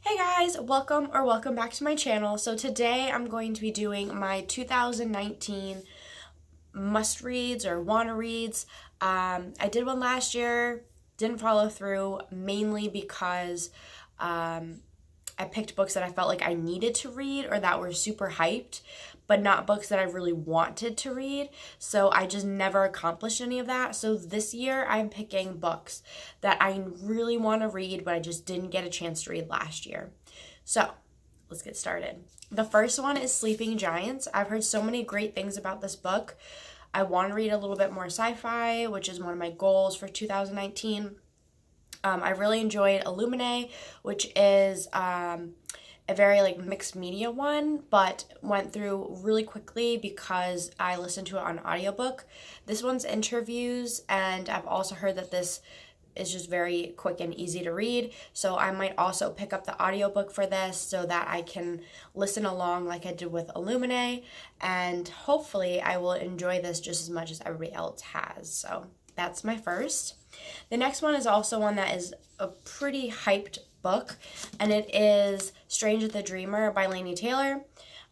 Hey guys, welcome back to my channel. So today I'm going to be doing my 2019 must reads or wanna reads. I did one last year, didn't follow through mainly because I picked books that I felt like I needed to read or that were super hyped, but not books that I really wanted to read. So I just never accomplished any of that. So this year I'm picking books that I really want to read, but I just didn't get a chance to read last year. So let's get started. The first one is Sleeping Giants. I've heard so many great things about this book. I want to read a little bit more sci-fi, which is one of my goals for 2019. I really enjoyed Illuminae, which is a very mixed media one, but went through really quickly because I listened to it on audiobook. This one's interviews, and I've also heard that this is just very quick and easy to read. So I might also pick up the audiobook for this so that I can listen along like I did with Illuminae, and hopefully I will enjoy this just as much as everybody else has. So that's my first. The next one is also one that is a pretty hyped book, and it is Strange the Dreamer by Laini Taylor.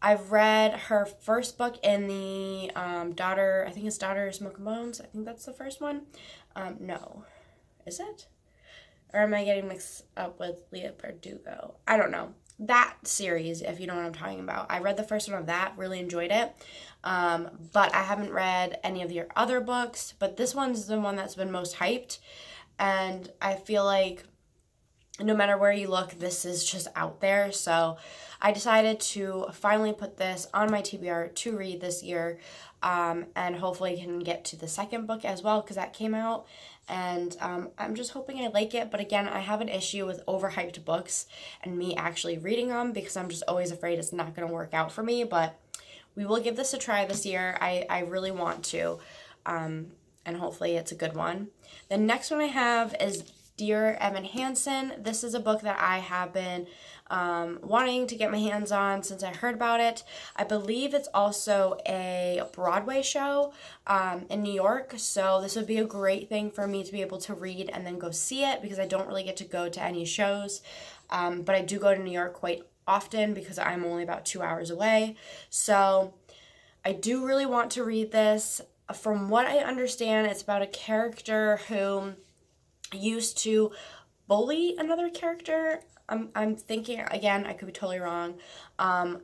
I've read her first book in the Daughter, I think it's Daughter Smoking Bones. I think that's the first one. No. Is it? Or am I getting mixed up with Leah Verdugo? I don't know. That series, if you know what I'm talking about. I read the first one of that, really enjoyed it. But I haven't read any of the other books. But this one's the one that's been most hyped. And I feel like no matter where you look, this is just out there. So I decided to finally put this on my TBR to read this year. And hopefully can get to the second book as well because that came out. And I'm just hoping I like it. But again, I have an issue with overhyped books and me actually reading them because I'm just always afraid it's not going to work out for me. But we will give this a try this year. I really want to. And hopefully it's a good one. The next one I have is Dear Evan Hansen. This is a book that I have been wanting to get my hands on since I heard about it. I believe it's also a Broadway show in New York, so this would be a great thing for me to be able to read and then go see it because I don't really get to go to any shows, but I do go to New York quite often because I'm only about 2 hours away. So I do really want to read this. From what I understand, it's about a character who used to bully another character. I'm thinking, again, I could be totally wrong,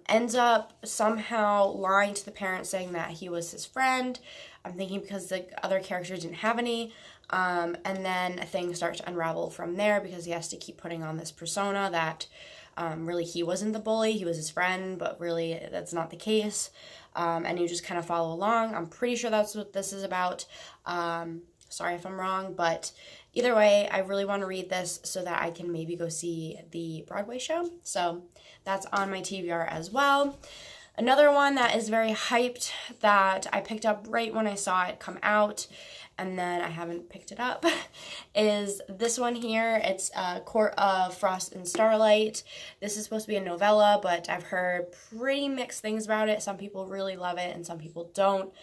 ends up somehow lying to the parents saying that he was his friend. I'm thinking because the other characters didn't have any, and then things start to unravel from there because he has to keep putting on this persona that really he wasn't the bully, he was his friend, but really that's not the case, and you just kind of follow along. I'm pretty sure that's what this is about. Sorry if I'm wrong, but either way, I really want to read this so that I can maybe go see the Broadway show. So that's on my TBR as well. Another one that is very hyped that I picked up right when I saw it come out, and then I haven't picked it up, is this one here. It's Court of Frost and Starlight. This is supposed to be a novella, but I've heard pretty mixed things about it. Some people really love it and some people don't.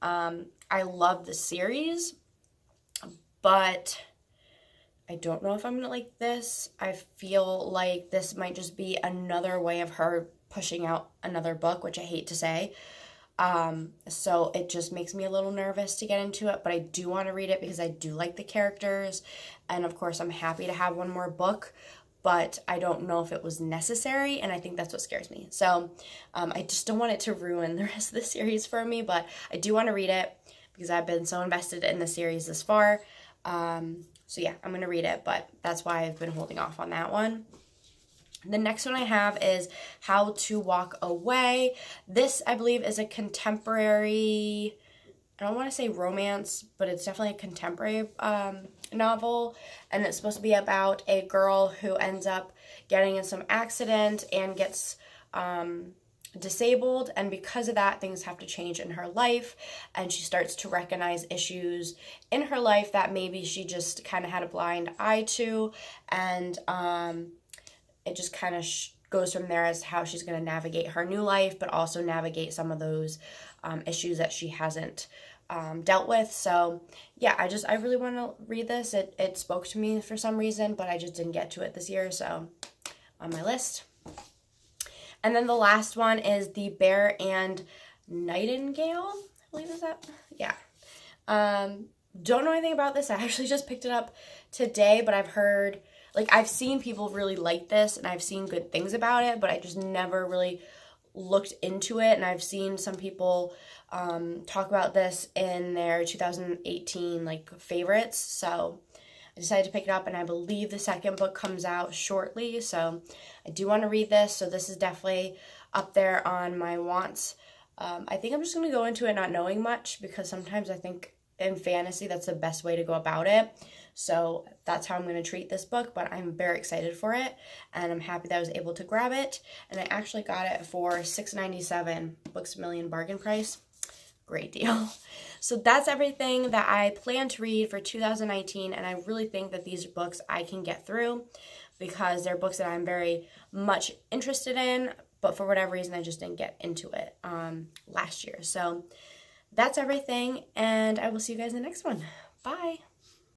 I love the series, but I don't know if I'm gonna like this. I feel like this might just be another way of her pushing out another book, which I hate to say. So it just makes me a little nervous to get into it, but I do want to read it because I do like the characters. And of course, I'm happy to have one more book, but I don't know if it was necessary, and I think that's what scares me. So I just don't want it to ruin the rest of the series for me, but I do want to read it because I've been so invested in the series this far. So yeah, I'm going to read it, but that's why I've been holding off on that one. The next one I have is How to Walk Away. This, I believe, is a contemporary, I don't want to say romance, but it's definitely a contemporary novel, and it's supposed to be about a girl who ends up getting in some accident and gets disabled, and because of that things have to change in her life, and she starts to recognize issues in her life that maybe she just kind of had a blind eye to, and it just kind of goes from there as to how she's going to navigate her new life, but also navigate some of those issues that she hasn't dealt with. So yeah, I really want to read this. It spoke to me for some reason, but I just didn't get to it this year, so on my list. And then the last one is the Bear and Nightingale, I believe is that? Yeah. Don't know anything about this. I actually just picked it up today, but I've heard, like, I've seen people really like this and I've seen good things about it, but I just never really looked into it. And I've seen some people talk about this in their 2018 like favorites. So I decided to pick it up, and I believe the second book comes out shortly. So I do want to read this. So this is definitely up there on my wants. I think I'm just going to go into it not knowing much, because sometimes I think in fantasy that's the best way to go about it. So that's how I'm going to treat this book, but I'm very excited for it, and I'm happy that I was able to grab it. And I actually got it for $6.97, Books A Million bargain price. Great deal. So that's everything that I plan to read for 2019, and I really think that these are books I can get through because they're books that I'm very much interested in, but for whatever reason I just didn't get into it last year. So that's everything, and I will see you guys in the next one. Bye.